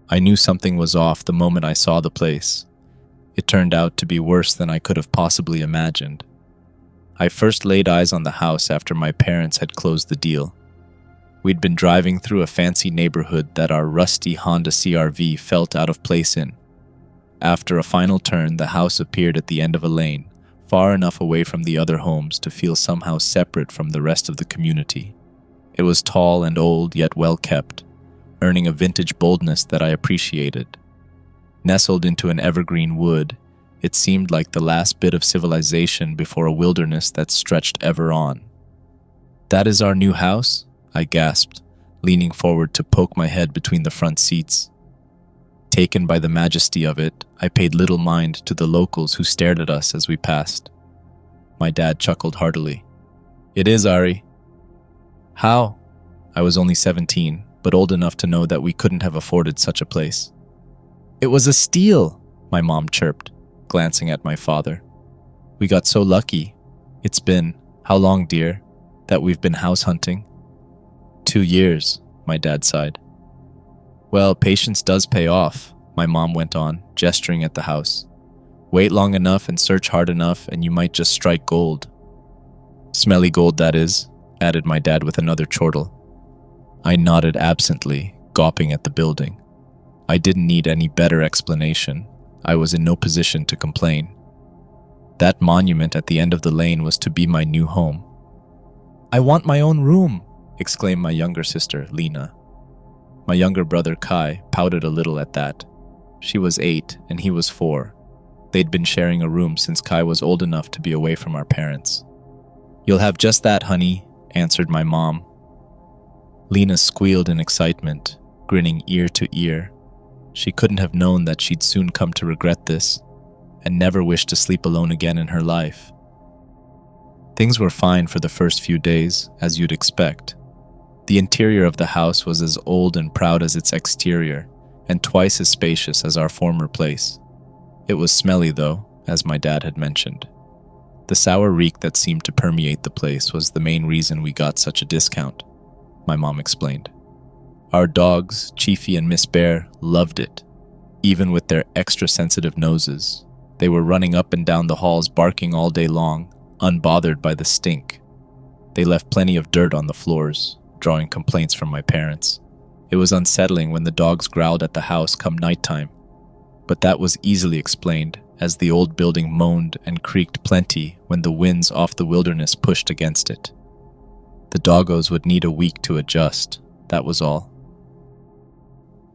I knew something was off the moment I saw the place. It turned out to be worse than I could have possibly imagined. I first laid eyes on the house after my parents had closed the deal. We'd been driving through a fancy neighborhood that our rusty Honda CR-V felt out of place in. After a final turn, the house appeared at the end of a lane, far enough away from the other homes to feel somehow separate from the rest of the community. It was tall and old, yet well kept, earning a vintage boldness that I appreciated. Nestled into an evergreen wood, it seemed like the last bit of civilization before a wilderness that stretched ever on. "That is our new house?" I gasped, leaning forward to poke my head between the front seats. Taken by the majesty of it, I paid little mind to the locals who stared at us as we passed. My dad chuckled heartily. "It is, Ari." "How?" I was only 17, but old enough to know that we couldn't have afforded such a place. "It was a steal," my mom chirped, glancing at my father. "We got so lucky. It's been, how long, dear, that we've been house hunting?" 2 years, my dad sighed. "Well, patience does pay off," my mom went on, gesturing at the house. "Wait long enough and search hard enough and you might just strike gold." "Smelly gold, that is," added my dad with another chortle. I nodded absently, gawping at the building. I didn't need any better explanation. I was in no position to complain. That monument at the end of the lane was to be my new home. "I want my own room," exclaimed my younger sister, Lena. My younger brother, Kai, pouted a little at that. She was 8 and he was 4. They'd been sharing a room since Kai was old enough to be away from our parents. "You'll have just that, honey," answered my mom. Lena squealed in excitement, grinning ear to ear. She couldn't have known that she'd soon come to regret this, and never wish to sleep alone again in her life. Things were fine for the first few days, as you'd expect. The interior of the house was as old and proud as its exterior, and twice as spacious as our former place. It was smelly, though, as my dad had mentioned. The sour reek that seemed to permeate the place was the main reason we got such a discount, my mom explained. Our dogs, Chiefy and Miss Bear, loved it. Even with their extra sensitive noses, they were running up and down the halls barking all day long, unbothered by the stink. They left plenty of dirt on the floors, drawing complaints from my parents. It was unsettling when the dogs growled at the house come nighttime, but that was easily explained as the old building moaned and creaked plenty when the winds off the wilderness pushed against it. The doggos would need a week to adjust, that was all.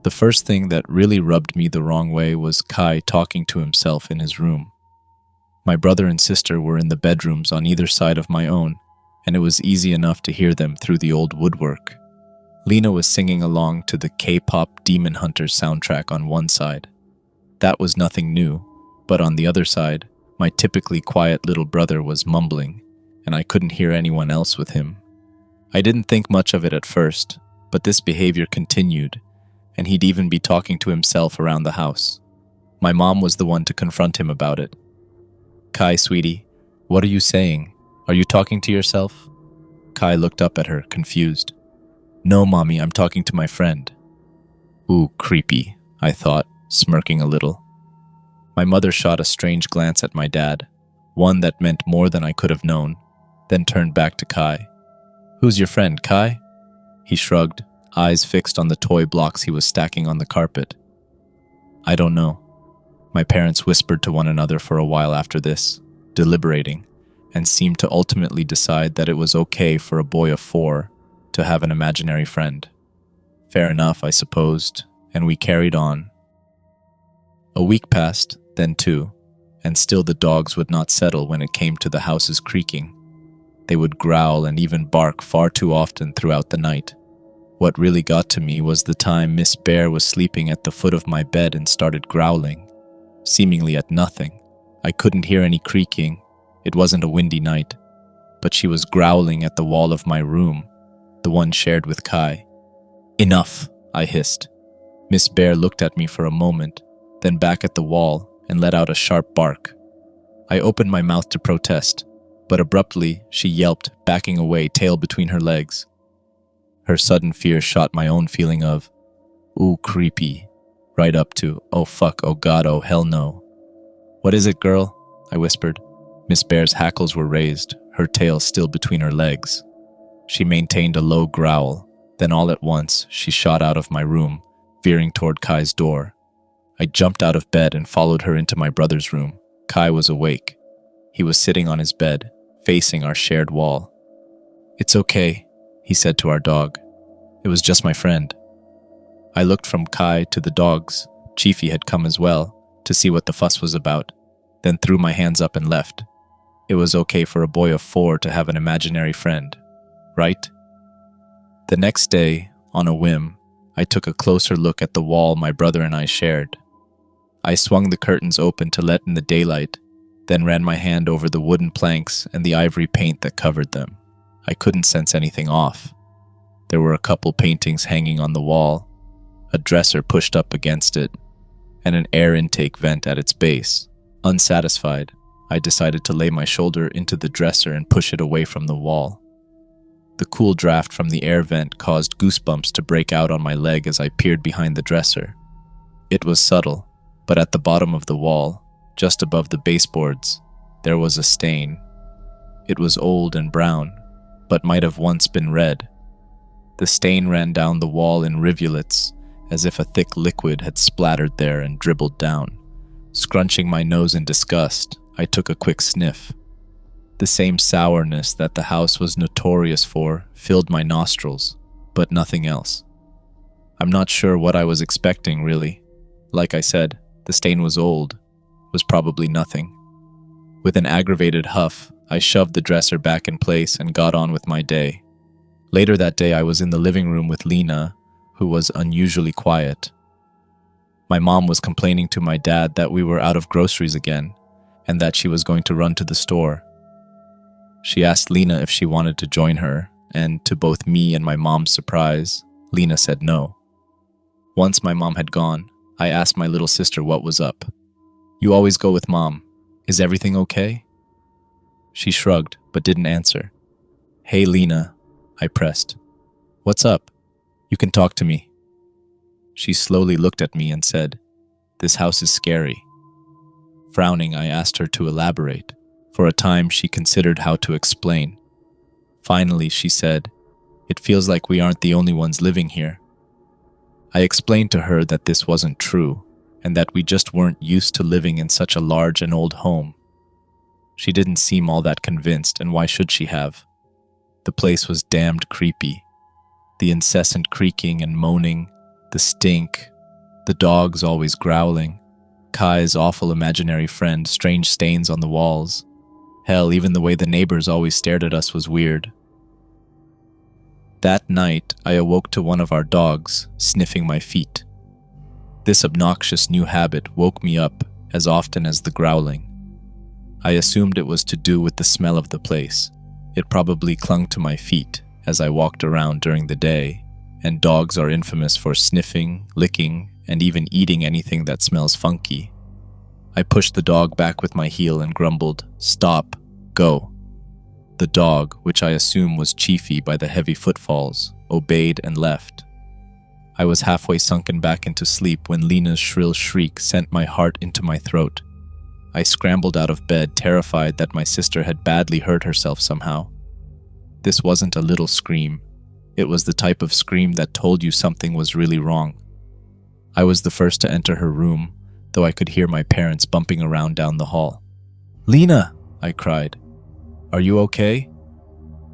The first thing that really rubbed me the wrong way was Kai talking to himself in his room. My brother and sister were in the bedrooms on either side of my own, and it was easy enough to hear them through the old woodwork. Lena was singing along to the K-pop Demon Hunters soundtrack on one side. That was nothing new, but on the other side, my typically quiet little brother was mumbling, and I couldn't hear anyone else with him. I didn't think much of it at first, but this behavior continued, and he'd even be talking to himself around the house. My mom was the one to confront him about it. "Kai, sweetie, what are you saying? Are you talking to yourself?" Kai looked up at her, confused. "No, Mommy, I'm talking to my friend." Ooh, creepy, I thought, smirking a little. My mother shot a strange glance at my dad, one that meant more than I could have known, then turned back to Kai. "Who's your friend, Kai?" He shrugged, eyes fixed on the toy blocks he was stacking on the carpet. "I don't know." My parents whispered to one another for a while after this, deliberating, and seemed to ultimately decide that it was okay for a boy of 4 to have an imaginary friend. Fair enough, I supposed, and we carried on. A week passed, then 2, and still the dogs would not settle when it came to the house's creaking. They would growl and even bark far too often throughout the night. What really got to me was the time Miss Bear was sleeping at the foot of my bed and started growling, seemingly at nothing. I couldn't hear any creaking. It wasn't a windy night, but she was growling at the wall of my room, the one shared with Kai. "Enough," I hissed. Miss Bear looked at me for a moment, then back at the wall and let out a sharp bark. I opened my mouth to protest, but abruptly she yelped, backing away, tail between her legs. Her sudden fear shot my own feeling of, "Ooh, creepy," right up to, "Oh fuck, oh god, oh hell no." "What is it, girl?" I whispered. Miss Bear's hackles were raised, her tail still between her legs. She maintained a low growl, then all at once she shot out of my room, veering toward Kai's door. I jumped out of bed and followed her into my brother's room. Kai was awake. He was sitting on his bed, facing our shared wall. "It's okay," he said to our dog. "It was just my friend." I looked from Kai to the dogs. Chiefy had come as well, to see what the fuss was about, then threw my hands up and left. It was okay for a boy of 4 to have an imaginary friend, right? The next day, on a whim, I took a closer look at the wall my brother and I shared. I swung the curtains open to let in the daylight, then ran my hand over the wooden planks and the ivory paint that covered them. I couldn't sense anything off. There were a couple paintings hanging on the wall, a dresser pushed up against it, and an air intake vent at its base. Unsatisfied, I decided to lay my shoulder into the dresser and push it away from the wall. The cool draft from the air vent caused goosebumps to break out on my leg as I peered behind the dresser. It was subtle, but at the bottom of the wall, just above the baseboards, there was a stain. It was old and brown, but might have once been red. The stain ran down the wall in rivulets, as if a thick liquid had splattered there and dribbled down. Scrunching my nose in disgust, I took a quick sniff. The same sourness that the house was notorious for filled my nostrils, but nothing else. I'm not sure what I was expecting, really. Like I said, the stain was old, was probably nothing. With an aggravated huff, I shoved the dresser back in place and got on with my day. Later that day, I was in the living room with Lena, who was unusually quiet. My mom was complaining to my dad that we were out of groceries again, and that she was going to run to the store. She asked Lena if she wanted to join her, and to both me and my mom's surprise, Lena said no. Once my mom had gone, I asked my little sister what was up. "You always go with Mom. Is everything okay?" She shrugged, but didn't answer. "Hey, Lena," I pressed. "What's up? You can talk to me." She slowly looked at me and said, "This house is scary." Frowning, I asked her to elaborate. For a time, she considered how to explain. Finally, she said, "It feels like we aren't the only ones living here." I explained to her that this wasn't true, and that we just weren't used to living in such a large and old home. She didn't seem all that convinced, and why should she have? The place was damned creepy. The incessant creaking and moaning, the stink, the dogs always growling, Kai's awful imaginary friend, strange stains on the walls. Hell, even the way the neighbors always stared at us was weird. That night, I awoke to one of our dogs sniffing my feet. This obnoxious new habit woke me up as often as the growling. I assumed it was to do with the smell of the place. It probably clung to my feet as I walked around during the day, and dogs are infamous for sniffing, licking, and even eating anything that smells funky. I pushed the dog back with my heel and grumbled, "Stop, go." The dog, which I assume was Chiefy by the heavy footfalls, obeyed and left. I was halfway sunken back into sleep when Lena's shrill shriek sent my heart into my throat. I scrambled out of bed, terrified that my sister had badly hurt herself somehow. This wasn't a little scream. It was the type of scream that told you something was really wrong. I was the first to enter her room, though I could hear my parents bumping around down the hall. "Lena!" I cried. "Are you okay?"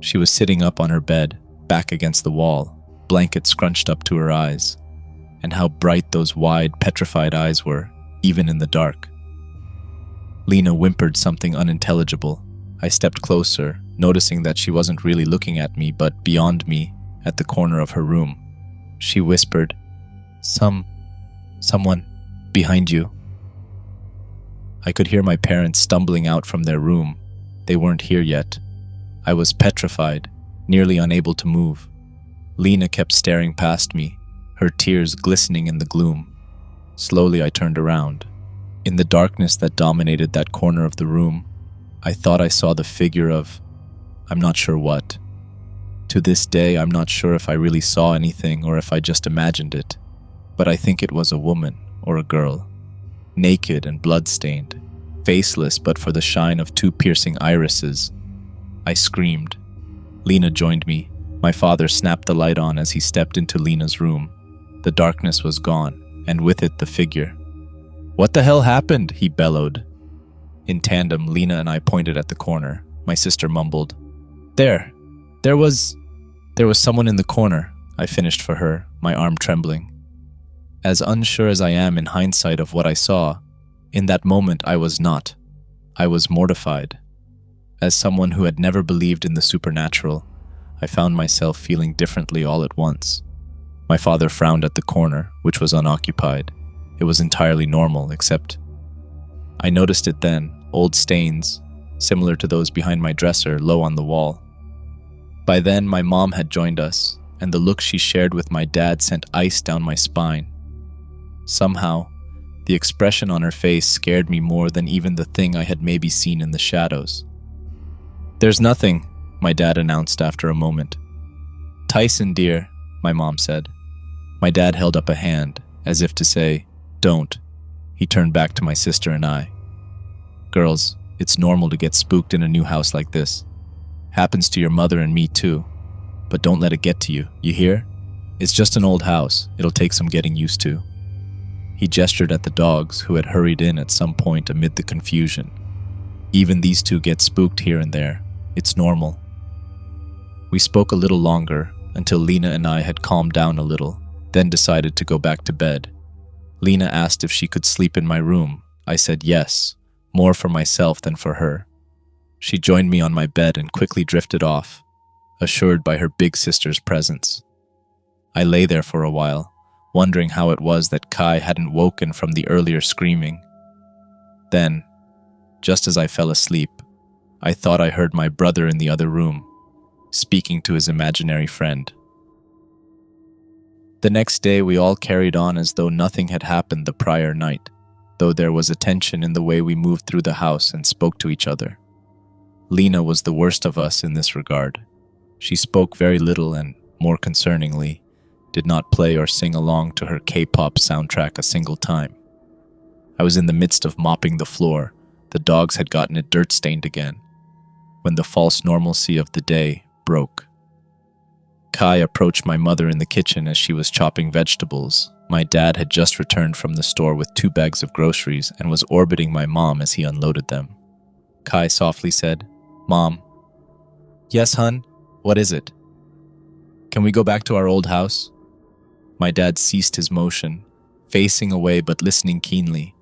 She was sitting up on her bed, back against the wall, blanket scrunched up to her eyes. And how bright those wide, petrified eyes were, even in the dark. Lena whimpered something unintelligible. I stepped closer, noticing that she wasn't really looking at me, but beyond me, at the corner of her room. She whispered, Someone, behind you." I could hear my parents stumbling out from their room. They weren't here yet. I was petrified, nearly unable to move. Lena kept staring past me, her tears glistening in the gloom. Slowly I turned around. In the darkness that dominated that corner of the room, I thought I saw the figure of, I'm not sure what. To this day, I'm not sure if I really saw anything or if I just imagined it, but I think it was a woman, or a girl, naked and blood-stained, faceless but for the shine of two piercing irises. I screamed. Lena joined me. My father snapped the light on as he stepped into Lena's room. The darkness was gone, and with it the figure. "What the hell happened?" he bellowed. In tandem, Lena and I pointed at the corner. My sister mumbled, There was someone in the corner," I finished for her, my arm trembling. As unsure as I am in hindsight of what I saw, in that moment I was not. I was mortified. As someone who had never believed in the supernatural, I found myself feeling differently all at once. My father frowned at the corner, which was unoccupied. It was entirely normal, except I noticed it then, old stains, similar to those behind my dresser, low on the wall. By then, my mom had joined us, and the look she shared with my dad sent ice down my spine. Somehow, the expression on her face scared me more than even the thing I had maybe seen in the shadows. "There's nothing," my dad announced after a moment. "Tyson, dear," my mom said. My dad held up a hand, as if to say, "Don't." He turned back to my sister and I. "Girls, it's normal to get spooked in a new house like this. Happens to your mother and me too. But don't let it get to you, you hear? It's just an old house. It'll take some getting used to." He gestured at the dogs who had hurried in at some point amid the confusion. "Even these two get spooked here and there. It's normal." We spoke a little longer until Lena and I had calmed down a little, then decided to go back to bed. Lena asked if she could sleep in my room. I said yes, more for myself than for her. She joined me on my bed and quickly drifted off, assured by her big sister's presence. I lay there for a while, wondering how it was that Kai hadn't woken from the earlier screaming. Then, just as I fell asleep, I thought I heard my brother in the other room, speaking to his imaginary friend. The next day we all carried on as though nothing had happened the prior night, though there was a tension in the way we moved through the house and spoke to each other. Lena was the worst of us in this regard. She spoke very little and, more concerningly, did not play or sing along to her K-pop soundtrack a single time. I was in the midst of mopping the floor. The dogs had gotten it dirt-stained again, when the false normalcy of the day broke. Kai approached my mother in the kitchen as she was chopping vegetables. My dad had just returned from the store with 2 bags of groceries and was orbiting my mom as he unloaded them. Kai softly said, "Mom." "Yes, hun? What is it?" "Can we go back to our old house?" My dad ceased his motion, facing away but listening keenly.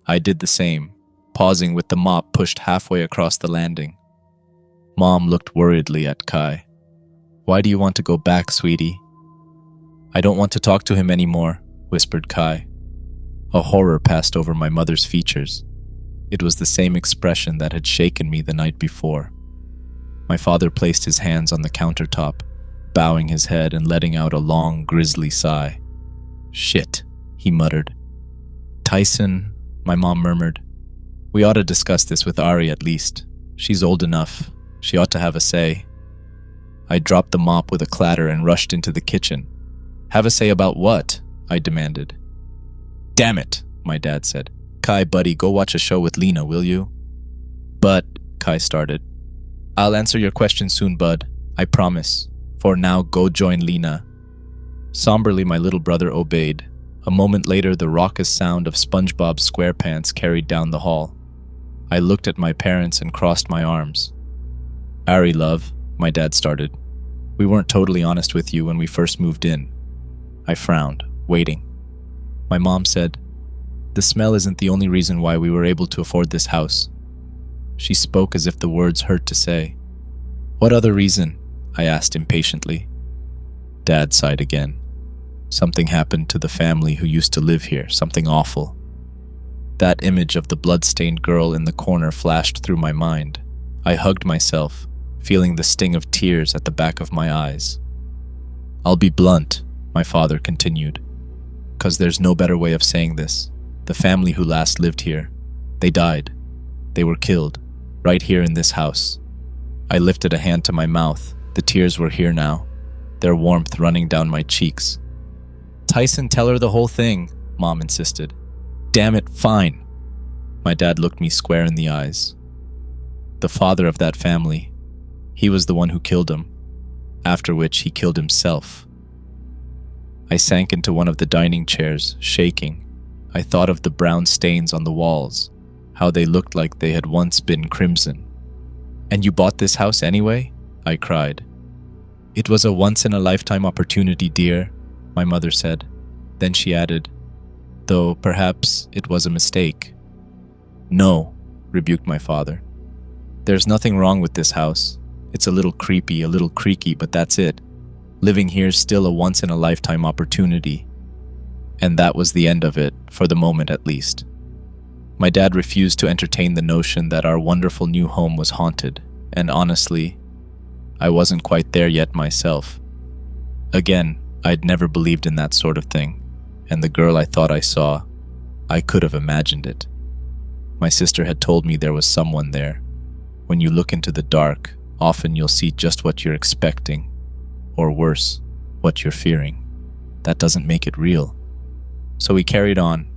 I did the same, pausing with the mop pushed halfway across the landing. Mom looked worriedly at Kai. "Why do you want to go back, sweetie?" "I don't want to talk to him anymore," whispered Kai. A horror passed over my mother's features. It was the same expression that had shaken me the night before. My father placed his hands on the countertop, bowing his head and letting out a long, grisly sigh. "Shit," he muttered. "Tyson," my mom murmured. "We ought to discuss this with Ari at least. She's old enough. She ought to have a say." I dropped the mop with a clatter and rushed into the kitchen. "Have a say about what?" I demanded. "Damn it," my dad said. "Kai, buddy, go watch a show with Lena, will you?" "But," Kai started. "I'll answer your question soon, bud. I promise. For now, go join Lena." Somberly, my little brother obeyed. A moment later, the raucous sound of SpongeBob SquarePants carried down the hall. I looked at my parents and crossed my arms. "Ari, love," my dad started. "We weren't totally honest with you when we first moved in." I frowned, waiting. My mom said, "The smell isn't the only reason why we were able to afford this house." She spoke as if the words hurt to say. "What other reason?" I asked impatiently. Dad sighed again. Something happened to the family who used to live here, something awful. That image of the blood-stained girl in the corner flashed through my mind. I hugged myself, feeling the sting of tears at the back of my eyes. "I'll be blunt," my father continued, "'cause there's no better way of saying this. The family who last lived here, they died. They were killed, right here in this house." I lifted a hand to my mouth. The tears were here now, their warmth running down my cheeks. "Tyson, tell her the whole thing," Mom insisted. Damn it, fine. My dad looked me square in the eyes. The father of that family, he was the one who killed him, after which he killed himself. I sank into one of the dining chairs, shaking. I thought of the brown stains on the walls, how they looked like they had once been crimson. And you bought this house anyway? I cried. It was a once-in-a-lifetime opportunity, dear, my mother said. Then she added, though perhaps it was a mistake. No, rebuked my father. There's nothing wrong with this house. It's a little creepy, a little creaky, but that's it. Living here's still a once-in-a-lifetime opportunity. And that was the end of it, for the moment at least. My dad refused to entertain the notion that our wonderful new home was haunted, and honestly, I wasn't quite there yet myself. Again, I'd never believed in that sort of thing, and the girl I thought I saw, I could have imagined it. My sister had told me there was someone there. When you look into the dark, often you'll see just what you're expecting, or worse, what you're fearing. That doesn't make it real. So we carried on.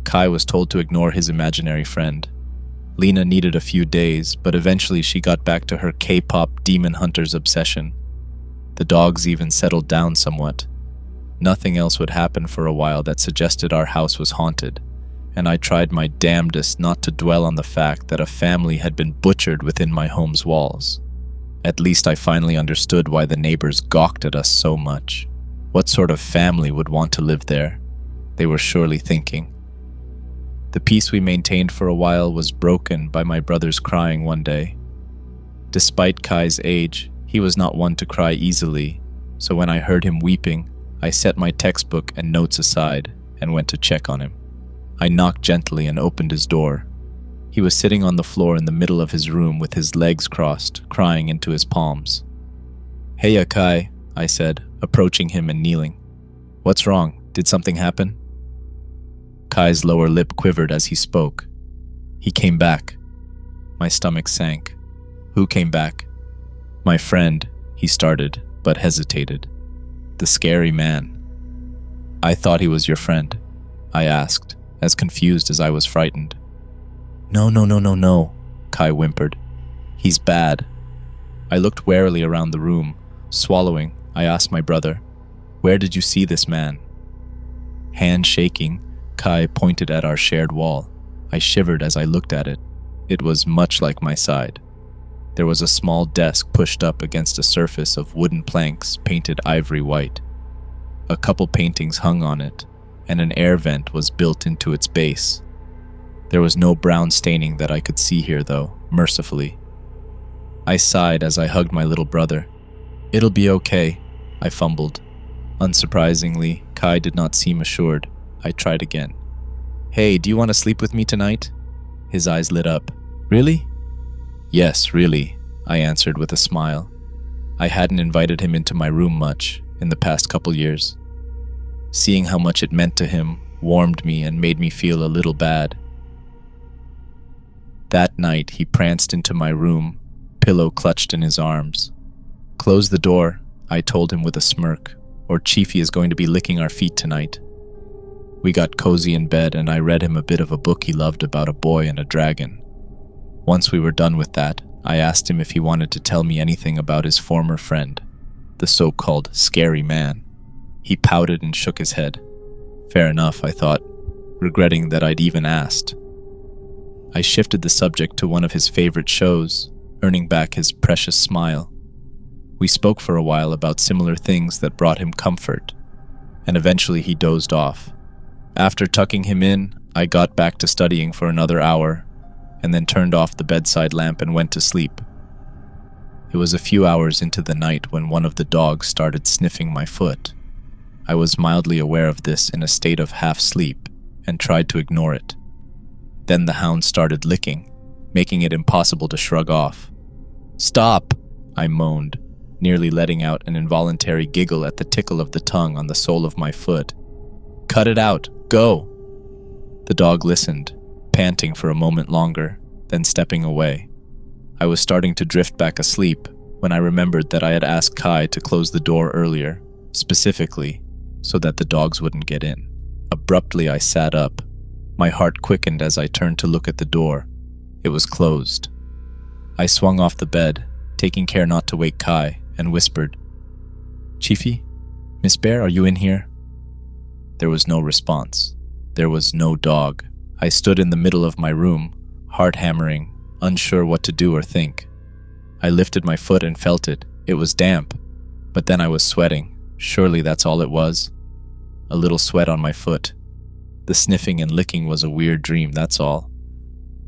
Kai was told to ignore his imaginary friend. Lena needed a few days, but eventually she got back to her K-pop demon hunters obsession. The dogs even settled down somewhat. Nothing else would happen for a while that suggested our house was haunted, and I tried my damnedest not to dwell on the fact that a family had been butchered within my home's walls. At least I finally understood why the neighbors gawked at us so much. What sort of family would want to live there? They were surely thinking. The peace we maintained for a while was broken by my brother's crying one day. Despite Kai's age, he was not one to cry easily, so when I heard him weeping, I set my textbook and notes aside and went to check on him. I knocked gently and opened his door. He was sitting on the floor in the middle of his room with his legs crossed, crying into his palms. "Heya, Kai," I said, approaching him and kneeling. "What's wrong? Did something happen?" Kai's lower lip quivered as he spoke. "He came back." My stomach sank. "Who came back?" "My friend," he started, but hesitated. "The scary man." "I thought he was your friend," I asked, as confused as I was frightened. No, Kai whimpered. "He's bad." I looked warily around the room. Swallowing, I asked my brother, "Where did you see this man?" Hand shaking, Kai pointed at our shared wall. I shivered as I looked at it. It was much like my side. There was a small desk pushed up against a surface of wooden planks painted ivory white. A couple paintings hung on it, and an air vent was built into its base. There was no brown staining that I could see here, though, mercifully. I sighed as I hugged my little brother. "It'll be okay," I fumbled. Unsurprisingly, Kai did not seem assured. I tried again. "Hey, do you want to sleep with me tonight?" His eyes lit up. "Really?" "Yes, really," I answered with a smile. I hadn't invited him into my room much in the past couple years. Seeing how much it meant to him warmed me and made me feel a little bad. That night, he pranced into my room, pillow clutched in his arms. "Close the door," I told him with a smirk, "or Chiefy is going to be licking our feet tonight." We got cozy in bed and I read him a bit of a book he loved about a boy and a dragon. Once we were done with that, I asked him if he wanted to tell me anything about his former friend, the so-called scary man. He pouted and shook his head. Fair enough, I thought, regretting that I'd even asked. I shifted the subject to one of his favorite shows, earning back his precious smile. We spoke for a while about similar things that brought him comfort, and eventually he dozed off. After tucking him in, I got back to studying for another hour, and then turned off the bedside lamp and went to sleep. It was a few hours into the night when one of the dogs started sniffing my foot. I was mildly aware of this in a state of half-sleep, and tried to ignore it. Then the hound started licking, making it impossible to shrug off. "Stop!" I moaned, nearly letting out an involuntary giggle at the tickle of the tongue on the sole of my foot. "Cut it out! Go!" The dog listened, panting for a moment longer, then stepping away. I was starting to drift back asleep when I remembered that I had asked Kai to close the door earlier, specifically so that the dogs wouldn't get in. A Abruptly, I sat up. My heart quickened as I turned to look at the door. It was closed. I swung off the bed, taking care not to wake Kai, and whispered, "Chiefy? Miss Bear, are you in here?" There was no response. There was no dog. I stood in the middle of my room, heart hammering, unsure what to do or think. I lifted my foot and felt it. It was damp, but then I was sweating. Surely that's all it was. A little sweat on my foot. The sniffing and licking was a weird dream, that's all.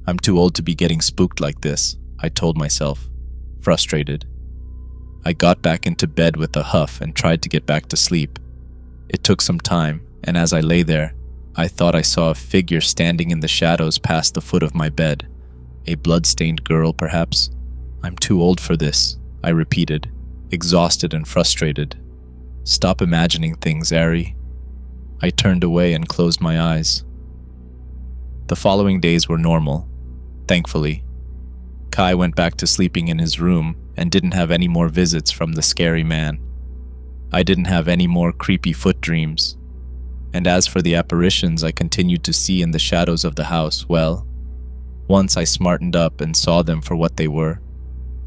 I'm too old to be getting spooked like this, I told myself, frustrated. I got back into bed with a huff and tried to get back to sleep. It took some time, and as I lay there, I thought I saw a figure standing in the shadows past the foot of my bed. A blood-stained girl, perhaps? I'm too old for this, I repeated, exhausted and frustrated. Stop imagining things, Ari. I turned away and closed my eyes. The following days were normal, thankfully. Kai went back to sleeping in his room and didn't have any more visits from the scary man. I didn't have any more creepy foot dreams. And as for the apparitions I continued to see in the shadows of the house, well, once I smartened up and saw them for what they were,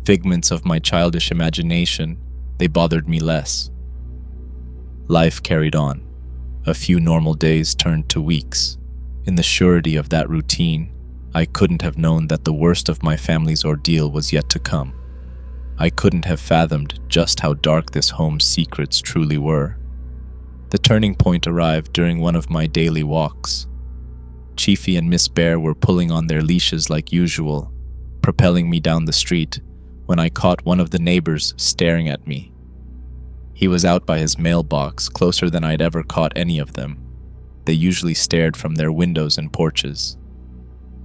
figments of my childish imagination, they bothered me less. Life carried on. A few normal days turned to weeks. In the surety of that routine, I couldn't have known that the worst of my family's ordeal was yet to come. I couldn't have fathomed just how dark this home's secrets truly were. The turning point arrived during one of my daily walks. Chiefy and Miss Bear were pulling on their leashes like usual, propelling me down the street, when I caught one of the neighbors staring at me. He was out by his mailbox, closer than I'd ever caught any of them. They usually stared from their windows and porches.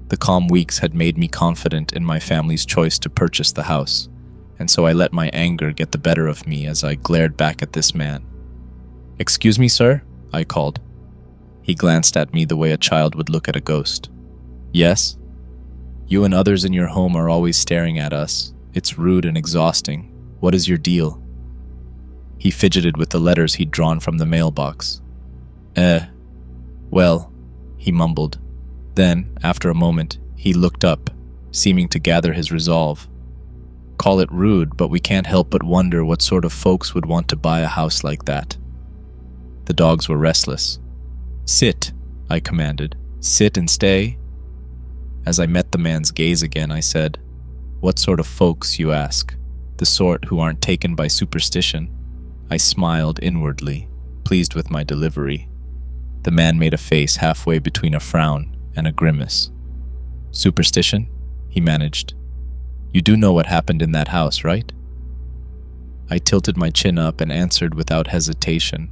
The calm weeks had made me confident in my family's choice to purchase the house, and so I let my anger get the better of me as I glared back at this man. "Excuse me, sir?" I called. He glanced at me the way a child would look at a ghost. "Yes? You and others in your home are always staring at us. It's rude and exhausting. What is your deal?" He fidgeted with the letters he'd drawn from the mailbox. Well, he mumbled. Then, after a moment, he looked up, seeming to gather his resolve. "Call it rude, but we can't help but wonder what sort of folks would want to buy a house like that." The dogs were restless. "Sit," I commanded. "Sit and stay." As I met the man's gaze again, I said, "What sort of folks, you ask? The sort who aren't taken by superstition?" I smiled inwardly, pleased with my delivery. The man made a face halfway between a frown and a grimace. "Superstition?" he managed. "You do know what happened in that house, right?" I tilted my chin up and answered without hesitation.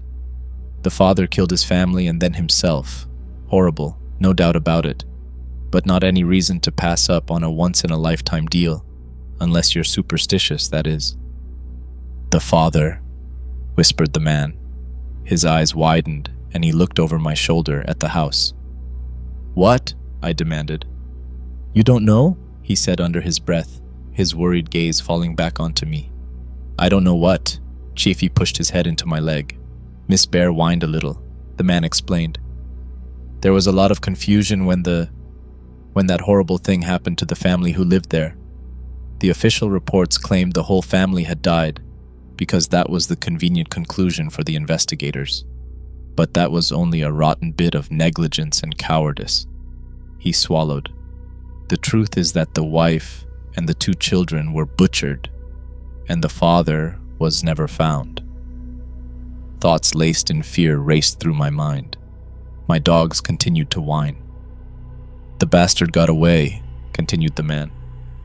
The father killed his family and then himself. Horrible, no doubt about it, but not any reason to pass up on a once-in-a-lifetime deal, unless you're superstitious, that is. "The father," whispered the man. His eyes widened, and he looked over my shoulder at the house. "What?" I demanded. "You don't know?" he said under his breath, his worried gaze falling back onto me. "I don't know what?" Chiefy pushed his head into my leg. Miss Bear whined a little. The man explained. "There was a lot of confusion when that horrible thing happened to the family who lived there. The official reports claimed the whole family had died, because that was the convenient conclusion for the investigators. But that was only a rotten bit of negligence and cowardice." He swallowed. "The truth is that the wife and the 2 children were butchered, and the father was never found." Thoughts laced in fear raced through my mind. My dogs continued to whine. "The bastard got away," continued the man.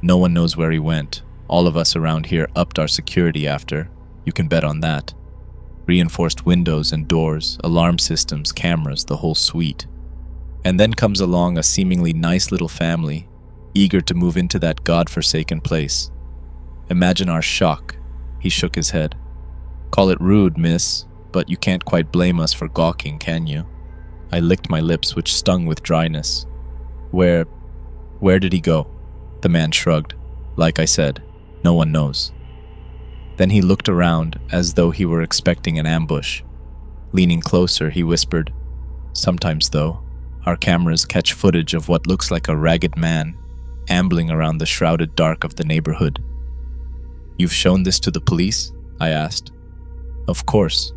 "No one knows where he went. All of us around here upped our security after. You can bet on that. Reinforced windows and doors, alarm systems, cameras, the whole suite. And then comes along a seemingly nice little family, eager to move into that godforsaken place. Imagine our shock." He shook his head. "Call it rude, miss, but you can't quite blame us for gawking, can you?" I licked my lips, which stung with dryness. Where did he go?" The man shrugged. "Like I said, no one knows." Then he looked around as though he were expecting an ambush. Leaning closer, he whispered, Sometimes, though, our cameras catch footage of what looks like a ragged man ambling around the shrouded dark of the neighborhood. "You've shown this to the police?" I asked. "Of course.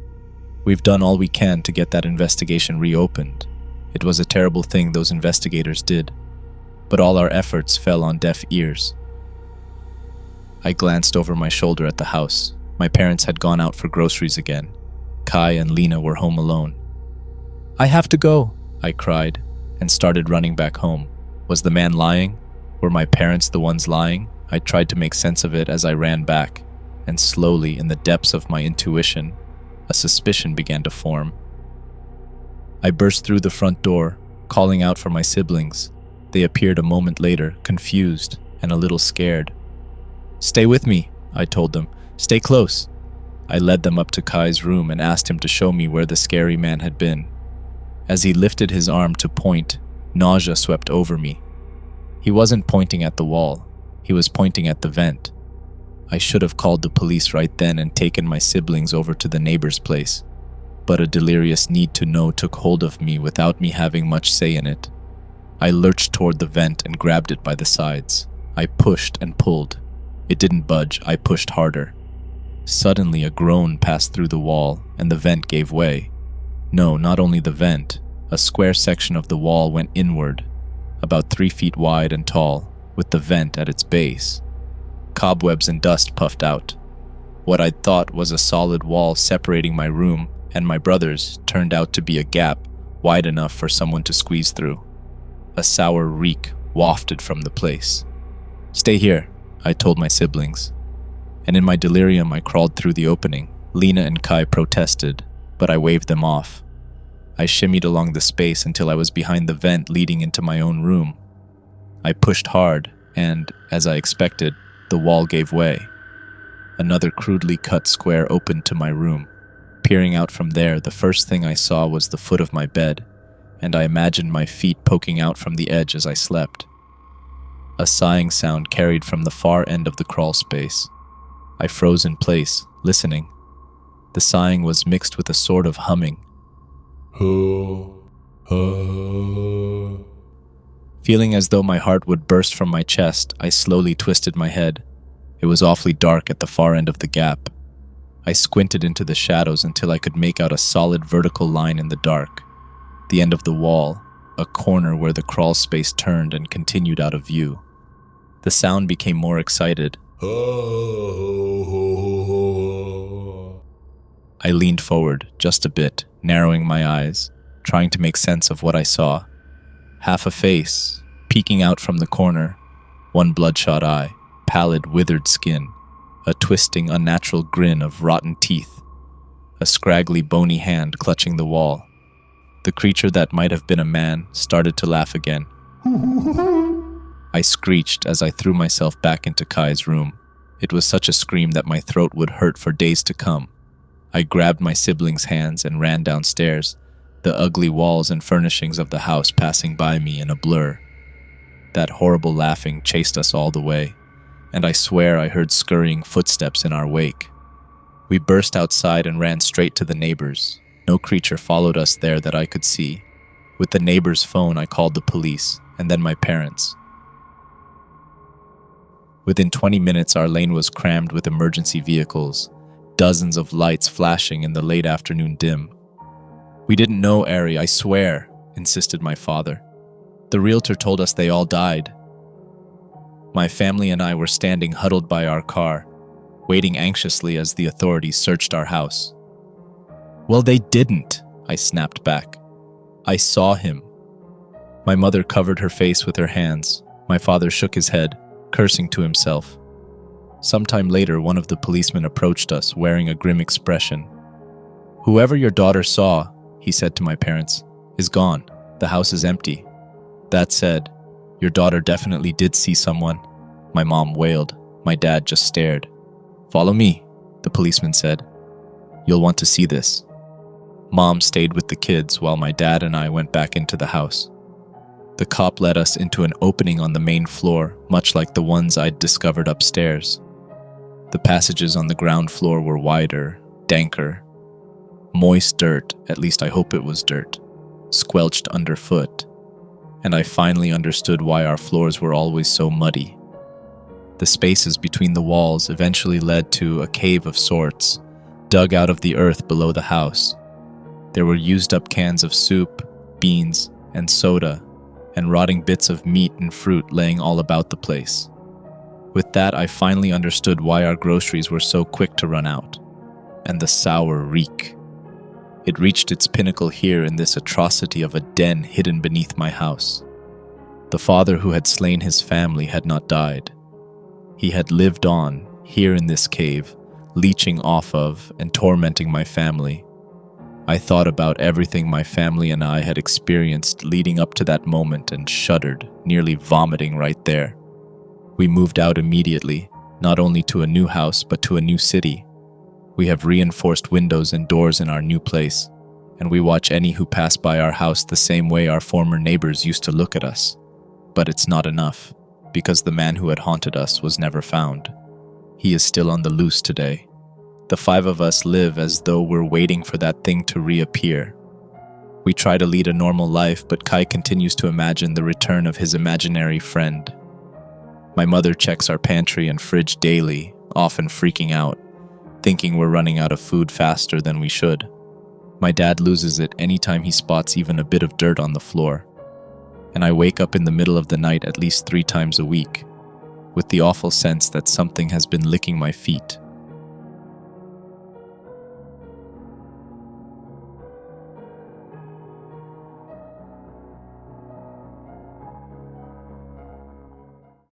We've done all we can to get that investigation reopened. It was a terrible thing those investigators did, but all our efforts fell on deaf ears." I glanced over my shoulder at the house. My parents had gone out for groceries again. Kai and Lena were home alone. "I have to go," I cried, and started running back home. Was the man lying? Were my parents the ones lying? I tried to make sense of it as I ran back, and slowly, in the depths of my intuition, a suspicion began to form. I burst through the front door, calling out for my siblings. They appeared a moment later, confused and a little scared. "Stay with me," I told them. "Stay close." I led them up to Kai's room and asked him to show me where the scary man had been. As he lifted his arm to point, nausea swept over me. He wasn't pointing at the wall. He was pointing at the vent. I should have called the police right then and taken my siblings over to the neighbor's place, but a delirious need to know took hold of me without me having much say in it. I lurched toward the vent and grabbed it by the sides. I pushed and pulled. It didn't budge. I pushed harder. Suddenly, a groan passed through the wall, and the vent gave way. No, not only the vent. A square section of the wall went inward, about 3 feet wide and tall, with the vent at its base. Cobwebs and dust puffed out. What I'd thought was a solid wall separating my room and my brother's turned out to be a gap wide enough for someone to squeeze through. A sour reek wafted from the place. "Stay here," I told my siblings. And in my delirium, I crawled through the opening. Lena and Kai protested, but I waved them off. I shimmied along the space until I was behind the vent leading into my own room. I pushed hard, and, as I expected, the wall gave way. Another crudely cut square opened to my room. Peering out from there, the first thing I saw was the foot of my bed, and I imagined my feet poking out from the edge as I slept. A sighing sound carried from the far end of the crawl space. I froze in place, listening. The sighing was mixed with a sort of humming. Feeling as though my heart would burst from my chest, I slowly twisted my head. It was awfully dark at the far end of the gap. I squinted into the shadows until I could make out a solid vertical line in the dark. The end of the wall, a corner where the crawl space turned and continued out of view. The sound became more excited. I leaned forward, just a bit, narrowing my eyes, trying to make sense of what I saw. Half a face, peeking out from the corner, one bloodshot eye, pallid, withered skin, a twisting, unnatural grin of rotten teeth, a scraggly, bony hand clutching the wall. The creature that might have been a man started to laugh again. I screeched as I threw myself back into Kai's room. It was such a scream that my throat would hurt for days to come. I grabbed my siblings' hands and ran downstairs, the ugly walls and furnishings of the house passing by me in a blur. That horrible laughing chased us all the way, and I swear I heard scurrying footsteps in our wake. We burst outside and ran straight to the neighbors. No creature followed us there that I could see. With the neighbor's phone, I called the police, and then my parents. Within 20 minutes, our lane was crammed with emergency vehicles, dozens of lights flashing in the late afternoon dim. "We didn't know, Ari, I swear," insisted my father. "The realtor told us they all died." My family and I were standing huddled by our car, waiting anxiously as the authorities searched our house. "Well, they didn't," I snapped back. "I saw him." My mother covered her face with her hands. My father shook his head, cursing to himself. Sometime later, one of the policemen approached us, wearing a grim expression. "Whoever your daughter saw," he said to my parents, "is gone. The house is empty." That said, "Your daughter definitely did see someone," my mom wailed. My dad just stared. "Follow me," the policeman said. "You'll want to see this." Mom stayed with the kids while my dad and I went back into the house. The cop led us into an opening on the main floor, much like the ones I'd discovered upstairs. The passages on the ground floor were wider, danker. Moist dirt, at least I hope it was dirt. squelched underfoot, and I finally understood why our floors were always so muddy. The spaces between the walls eventually led to a cave of sorts, dug out of the earth below the house. There were used-up cans of soup, beans, and soda, and rotting bits of meat and fruit laying all about the place. With that, I finally understood why our groceries were so quick to run out, and the sour reek. It reached its pinnacle here in this atrocity of a den hidden beneath my house. The father who had slain his family had not died. He had lived on, here in this cave, leeching off of and tormenting my family. I thought about everything my family and I had experienced leading up to that moment and shuddered, nearly vomiting right there. We moved out immediately, not only to a new house but to a new city. We have reinforced windows and doors in our new place, and we watch any who pass by our house the same way our former neighbors used to look at us. But it's not enough, because the man who had haunted us was never found. He is still on the loose today. The 5 of us live as though we're waiting for that thing to reappear. We try to lead a normal life, but Kai continues to imagine the return of his imaginary friend. My mother checks our pantry and fridge daily, often freaking out, thinking we're running out of food faster than we should. My dad loses it anytime he spots even a bit of dirt on the floor. And I wake up in the middle of the night at least 3 times a week, with the awful sense that something has been licking my feet.